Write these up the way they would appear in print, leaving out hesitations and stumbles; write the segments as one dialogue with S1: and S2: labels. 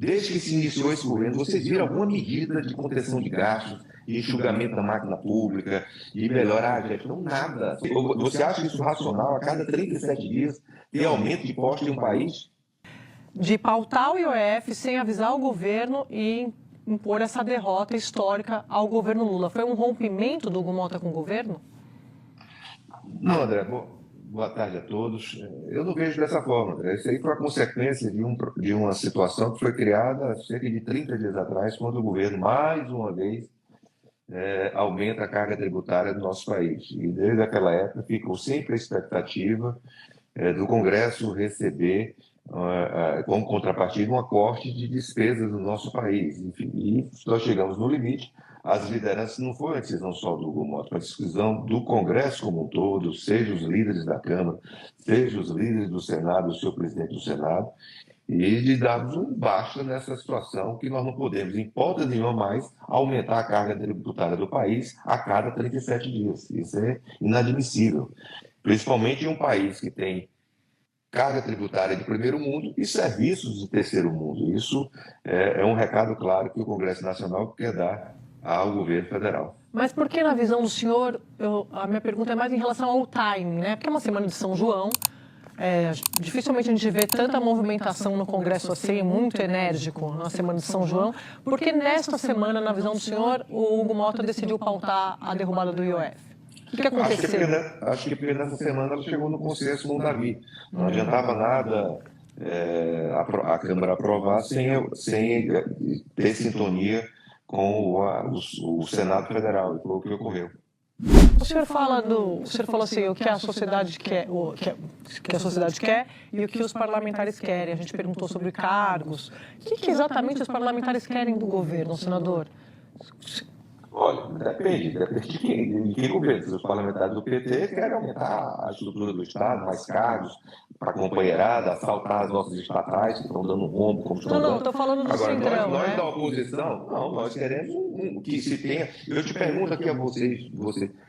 S1: Desde que se iniciou esse governo, vocês viram alguma medida de contenção de gastos, de enxugamento da máquina pública, de melhorar a gestão? Nada. Você acha isso racional a cada 37 dias ter aumento de imposto em um país?
S2: De pautar o IOF sem avisar o governo e impor essa derrota histórica ao governo Lula. Foi um rompimento do Hugo Mota com o governo?
S1: Não, André, boa tarde a todos. Eu não vejo dessa forma, André. Isso aí foi a consequência de uma situação que foi criada cerca de 30 dias atrás, quando o governo, mais uma vez, aumenta a carga tributária do nosso país. E desde aquela época ficou sempre a expectativa do Congresso receber, como contrapartida, um corte de despesas do nosso país. Enfim, e nós chegamos no limite. As lideranças não foi uma decisão só do Hugo Mota, foi uma decisão do Congresso como um todo, seja os líderes da Câmara, seja os líderes do Senado, o senhor presidente do Senado, e de darmos um basta nessa situação que nós não podemos, em hipótese nenhuma mais, aumentar a carga tributária do país a cada 37 dias. Isso é inadmissível, principalmente em um país que tem carga tributária de primeiro mundo e serviços de terceiro mundo. Isso é um recado claro que o Congresso Nacional quer dar ao governo federal.
S2: Mas por que, na visão do senhor, a minha pergunta é mais em relação ao timing, né? Porque é uma semana de São João, dificilmente a gente vê tanta movimentação no Congresso assim, muito enérgico na semana de São João, porque nesta semana, na visão do senhor, o Hugo Mota decidiu pautar a derrubada do IOF. O que aconteceu?
S1: Acho que porque nessa semana ela chegou no consenso com o Davi. Não adiantava nada a Câmara aprovar sem ter sintonia com o Senado Federal, e foi o que ocorreu.
S2: O senhor falou assim, o que a sociedade quer, que a sociedade quer e o que os parlamentares querem. A gente perguntou sobre cargos. O que exatamente os parlamentares querem do governo, senador?
S1: Olha, depende de quem governa. Os parlamentares do PT querem aumentar a estrutura do Estado, mais cargos para a companheirada, assaltar as nossas estatais, que estão dando um rombo, como estão dando.
S2: Não, estou falando do Centrão,
S1: nós da oposição, nós queremos que se tenha... Eu te pergunto aqui a vocês,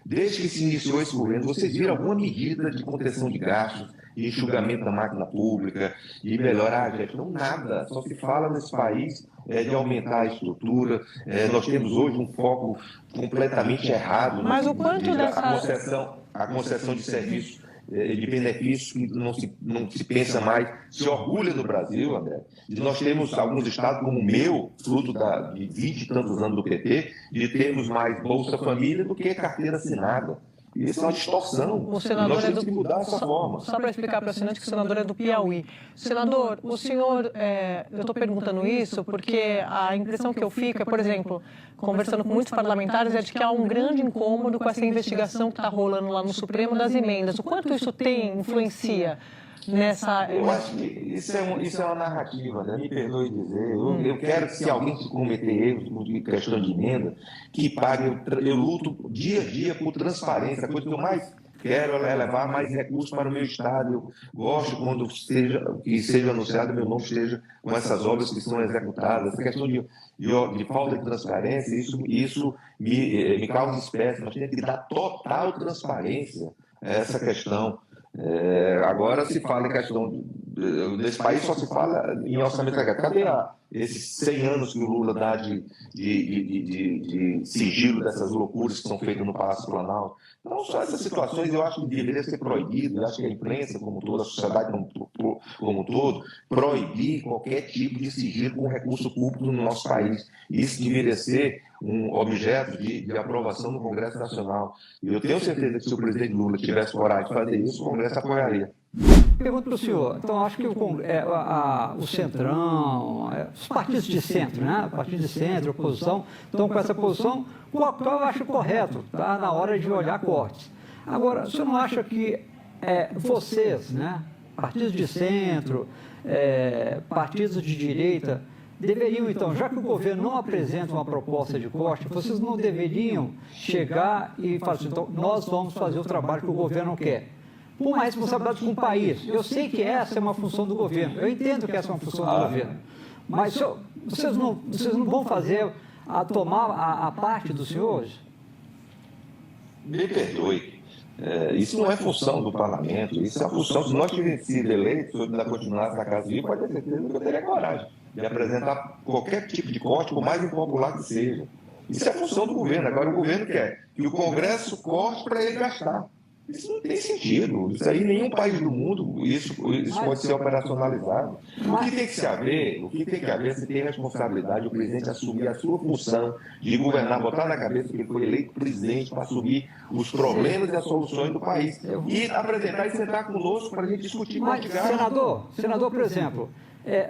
S1: desde que se iniciou esse governo, vocês viram alguma medida de contenção de gastos, de enxugamento da máquina pública, de melhorar a gestão? Nada. Só se fala nesse país de aumentar a estrutura. Nós temos hoje um foco completamente errado.
S2: Mas o quanto
S1: a concessão de serviços, de benefícios que não se pensa mais, se orgulha do Brasil, André. E nós temos alguns estados, como o meu, fruto de 20 e tantos anos do PT, de termos mais Bolsa Família do que carteira assinada. Isso é uma distorção.
S2: O senador
S1: nós temos que mudar essa forma.
S2: Só para explicar para o assinante que o senador é do Piauí. Senador, o senhor, eu estou perguntando isso porque a impressão que eu fico é, por exemplo, conversando com muitos parlamentares, é de que há um grande incômodo com essa investigação que está rolando lá no Supremo das emendas. O quanto isso influencia nessa...
S1: Eu acho que isso é uma narrativa, né? Me perdoe dizer. Eu quero que, se alguém cometer erros de questão de emenda, que pague. Eu luto dia a dia por transparência. A coisa que eu mais quero é levar mais recursos para o meu Estado. Eu gosto quando seja anunciado, meu nome esteja com essas obras que são executadas. Essa questão de falta de transparência, isso me causa espécie. Nós temos que dar total transparência a essa questão. Agora se fala em questão desse país, só se fala em orçamento secreto. Cadê esses 100 anos que o Lula dá de sigilo dessas loucuras que são feitas no Palácio Planalto? Não só essas situações, eu acho que deveria ser proibido, eu acho que a imprensa como toda, a sociedade como um todo, proibir qualquer tipo de sigilo com recurso público no nosso país. Isso deveria ser um objeto de aprovação no Congresso Nacional. E eu tenho certeza que se o presidente Lula tivesse coragem de fazer isso, o Congresso apoiaria.
S3: Pergunto para o senhor, então acho que o Centrão, os partidos de centro, né? Partidos de centro, oposição, estão com essa posição, qual eu acho correto, tá? Na hora de olhar cortes. Agora, o senhor não acha que vocês, né? Partidos de centro, partidos de direita, deveriam, então, já que o governo não apresenta uma proposta de corte, vocês não deveriam chegar e falar assim, então, nós vamos fazer o trabalho que o governo quer. Com uma responsabilidade com o país. Eu sei que essa é uma função do governo, eu entendo que essa é uma função do governo, mas vocês não vão fazer tomar a parte dos senhores?
S1: Me perdoe. Isso não é função do parlamento, isso é a função, se nós tivéssemos sido eleitos, se eu ainda continuasse na Casa Civil, pode ter certeza que eu teria coragem. de apresentar qualquer tipo de corte, por mais impopular que seja. Isso é função do governo. Agora, o governo quer que o Congresso corte para ele gastar. Isso não tem sentido. Isso aí, em nenhum país do mundo, isso pode ser operacionalizado. O que tem que se haver, o que tem que haver, se tem responsabilidade, o presidente assumir a sua função de governar, botar na cabeça que ele foi eleito presidente para assumir os problemas e as soluções do país. E apresentar e sentar conosco para a gente discutir
S3: Mas, senador, por exemplo,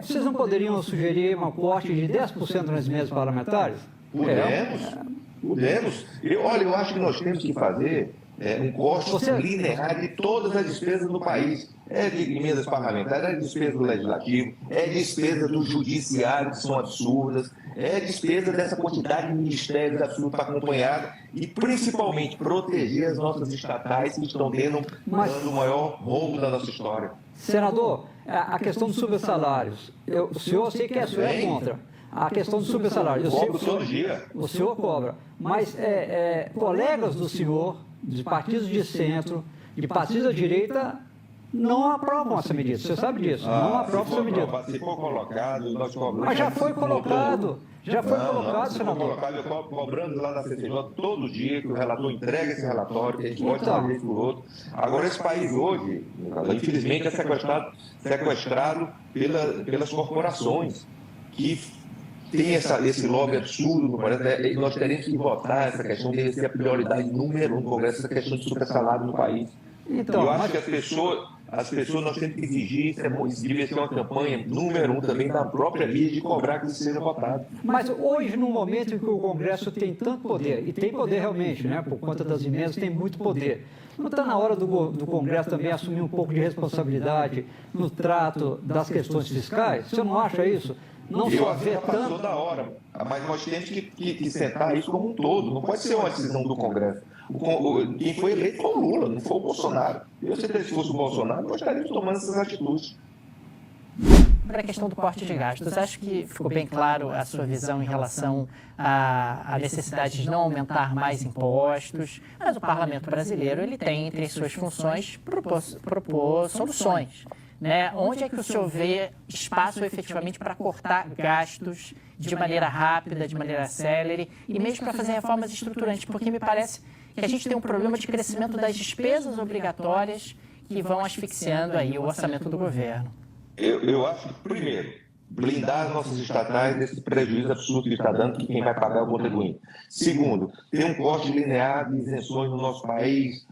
S3: vocês não poderiam sugerir uma corte de 10% nas emendas parlamentares?
S1: Podemos. Olha, eu acho que nós temos que fazer um corte linear de todas as despesas do país. É de emendas parlamentares, é de despesa do legislativo, é despesa do judiciário, que são absurdas, é despesa dessa quantidade de ministérios absurdos para acompanhar e, principalmente, proteger as nossas estatais que estão dando o maior roubo da nossa história.
S3: Senador, a questão dos subsalários, o senhor sei que o senhor é contra. A questão do subsalário, eu sei que o senhor cobra, mas colegas do senhor, de partidos de centro, de partidos da direita, não aprovam essa medida. Você sabe disso, não aprovam essa medida.
S1: Se for colocado, nós cobramos.
S3: Mas já foi colocado, senador.
S1: Eu cobrando lá na CCJ todo dia que o relator entrega esse relatório, que a gente pode fazer isso por outro. Agora, esse país hoje, infelizmente, é sequestrado pelas corporações que tem esse lobby absurdo, e nós teremos que votar essa questão, deve ser a prioridade número 1 do Congresso, essa questão de supersalário no país. Então, eu acho que as pessoas nós temos que exigir, isso devia ser uma campanha número 1 também da própria mídia de cobrar que isso seja votado.
S3: Mas hoje, no momento em que o Congresso tem tanto poder, e tem poder realmente, né, por conta das emendas, tem muito poder, não está na hora do Congresso também assumir um pouco de responsabilidade no trato das questões fiscais? Você não acha isso? Não só
S1: já passou da hora, mas nós temos que sentar isso como um todo. Não pode ser uma decisão do Congresso. Quem foi eleito foi o Lula, não foi o Bolsonaro. Eu certeza que se fosse o Bolsonaro, nós estaríamos tomando essas atitudes.
S4: Para a questão do corte de gastos, acho que ficou bem claro a sua visão em relação à necessidade de não aumentar mais impostos, mas o Parlamento brasileiro ele tem entre as suas funções propor soluções. Né? Onde é que o senhor vê espaço efetivamente para cortar gastos de maneira rápida, de maneira célere e mesmo para fazer reformas estruturantes? Porque me parece que a gente tem um problema de crescimento das despesas obrigatórias que vão asfixiando aí o orçamento do governo.
S1: Eu acho que, primeiro, blindar as nossas estatais desse prejuízo absurdo que está dando, que quem vai pagar é o contribuinte. Segundo, ter um corte linear de isenções no nosso país,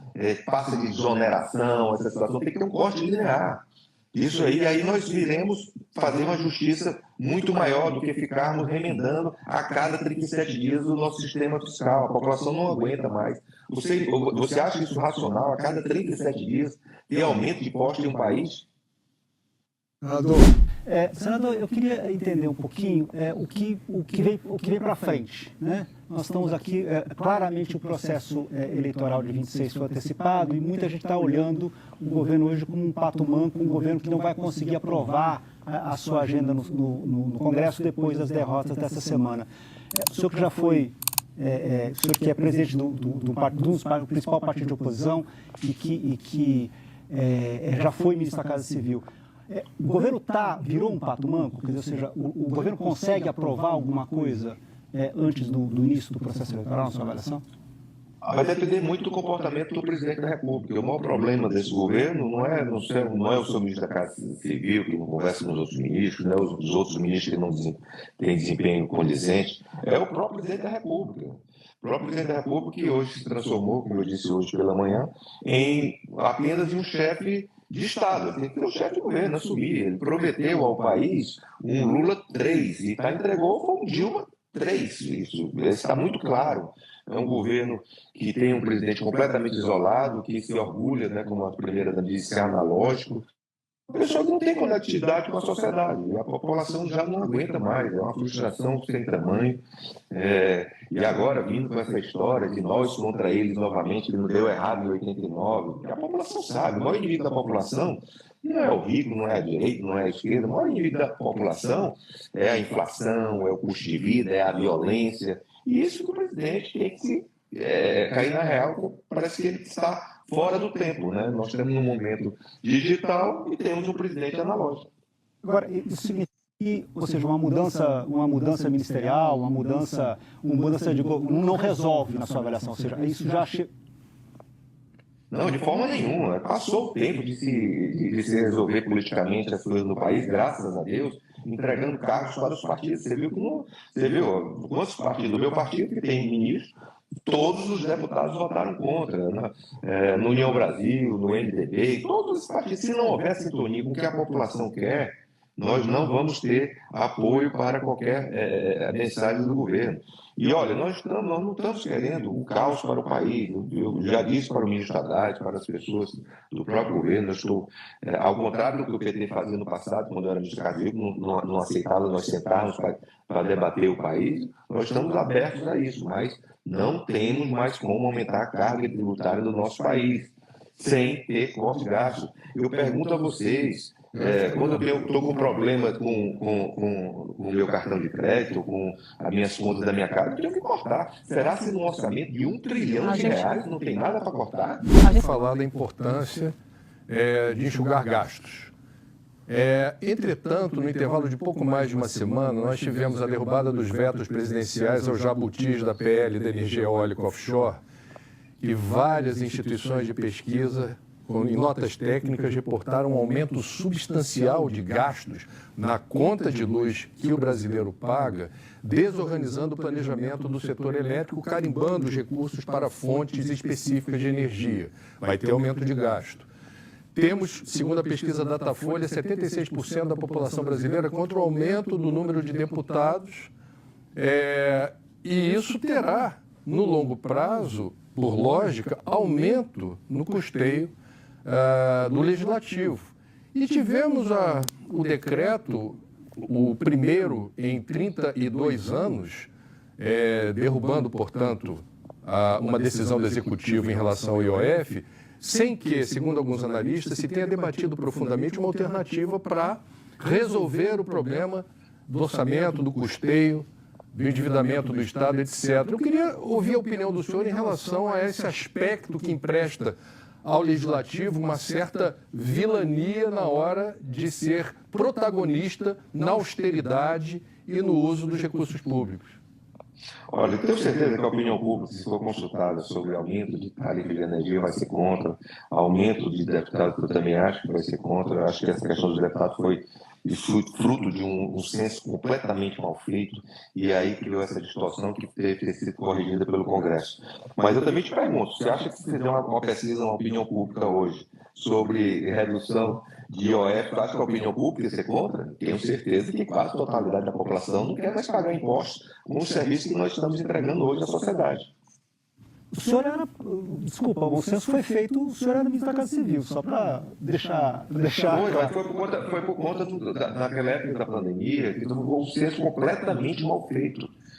S1: passa de desoneração, essa situação, tem que ter um corte linear. Isso aí nós iremos fazer uma justiça muito maior do que ficarmos remendando a cada 37 dias o nosso sistema fiscal. A população não aguenta mais. Você acha isso racional, a cada 37 dias, ter aumento de impostos em um país?
S5: Senador, eu queria entender um pouquinho o que vem para frente, né? Nós estamos aqui, claramente o processo eleitoral de 26 foi antecipado e muita gente está olhando o governo hoje como um pato manco, um governo que não vai conseguir aprovar a sua agenda no Congresso depois das derrotas dessa semana. O senhor que já foi, o senhor que é presidente do principal partido de oposição e que já foi ministro da Casa Civil, o governo virou um pato manco? Quer dizer, ou seja, o governo consegue aprovar alguma coisa antes do início do processo eleitoral, na sua avaliação?
S1: Vai depender muito do comportamento do presidente da República. O maior problema desse governo não é o seu ministro da Casa Civil, que não conversa com os outros ministros, não é os outros ministros que não têm desempenho condizente, é o próprio presidente da República. O próprio presidente da República que hoje se transformou, como eu disse hoje pela manhã, em apenas um chefe de Estado. Tem que ter um chefe de governo, assumir. Ele prometeu ao país um Lula 3 e entregou com um Dilma 3. Isso está muito claro. É um governo que tem um presidente completamente isolado, que se orgulha, né, como a primeira disse, ser analógico. A pessoa não tem conectividade com a sociedade. A população já não aguenta mais. É uma frustração sem tamanho. E agora, vindo com essa história de nós contra eles novamente, que não deu errado em 89, a população sabe. O maior inimigo da população não é o rico, não é a direita, não é a esquerda. O maior inimigo da população é a inflação, é o custo de vida, é a violência. E isso que o presidente tem que cair na real, parece que ele está fora do tempo, né? Nós temos um momento digital e temos um presidente analógico.
S5: Agora, isso significa ou seja, uma mudança ministerial, uma mudança de não resolve na sua avaliação, ou seja, isso já
S1: Não, de forma nenhuma. Passou o tempo de se resolver politicamente as coisas no país, graças a Deus, entregando cargos para os partidos. Você viu quantos partidos? Do meu partido, que tem ministro, todos os deputados votaram contra, né? No União Brasil, no MDB, todos os partidos. Se não houver sintonia com o que a população quer, nós não vamos ter apoio para qualquer mensagem do governo. E olha, nós não estamos querendo o caos para o país. Eu já disse para o ministro Haddad, para as pessoas do próprio governo, eu estou, ao contrário do que o PT fazia no passado, quando eu era ministro Cardíaco, não aceitava nós sentarmos para debater o país, nós estamos abertos a isso, mas não temos mais como aumentar a carga tributária do nosso país, sem ter corte de gasto. Eu pergunto a vocês, quando eu estou com problema com o meu cartão de crédito, com as minhas contas da minha casa, eu tenho que cortar. Será que no orçamento de R$1 trilhão não tem nada para cortar?
S6: Falar da importância de enxugar gastos. Entretanto, no intervalo de pouco mais de uma semana, nós tivemos a derrubada dos vetos presidenciais aos jabutis da PL da energia eólica offshore e várias instituições de pesquisa, em notas técnicas, reportaram um aumento substancial de gastos na conta de luz que o brasileiro paga, desorganizando o planejamento do setor elétrico, carimbando os recursos para fontes específicas de energia. Vai ter aumento de gasto. Temos, segundo a pesquisa Datafolha, 76% da população brasileira contra o aumento do número de deputados, e isso terá, no longo prazo, por lógica, aumento no custeio do Legislativo. E tivemos o decreto, o primeiro em 32 anos, derrubando, portanto, uma decisão do Executivo em relação ao IOF, sem que, segundo alguns analistas, se tenha debatido profundamente uma alternativa para resolver o problema do orçamento, do custeio, do endividamento do Estado, etc. Eu queria ouvir a opinião do senhor em relação a esse aspecto que empresta ao Legislativo uma certa vilania na hora de ser protagonista na austeridade e no uso dos recursos públicos.
S1: Olha, eu tenho certeza que a opinião pública, se for consultada sobre aumento de tarifa de energia, vai ser contra, aumento de deputados, eu também acho que vai ser contra. Eu acho que essa questão dos deputados foi fruto de um censo completamente mal feito, e aí criou essa distorção que teve que ter sido corrigida pelo Congresso. Mas eu também te pergunto, você acha que se fizer uma pesquisa na opinião pública hoje sobre redução de IOF, você acha que a opinião pública ia ser contra? Tenho certeza que quase a totalidade da população não quer mais pagar impostos com o serviço que nós estamos entregando hoje à sociedade.
S5: O senhor era, desculpa, o censo foi feito, o senhor era ministro da Casa Civil, só para deixar
S1: Foi por conta daquela época da pandemia, que foi um censo completamente mal feito.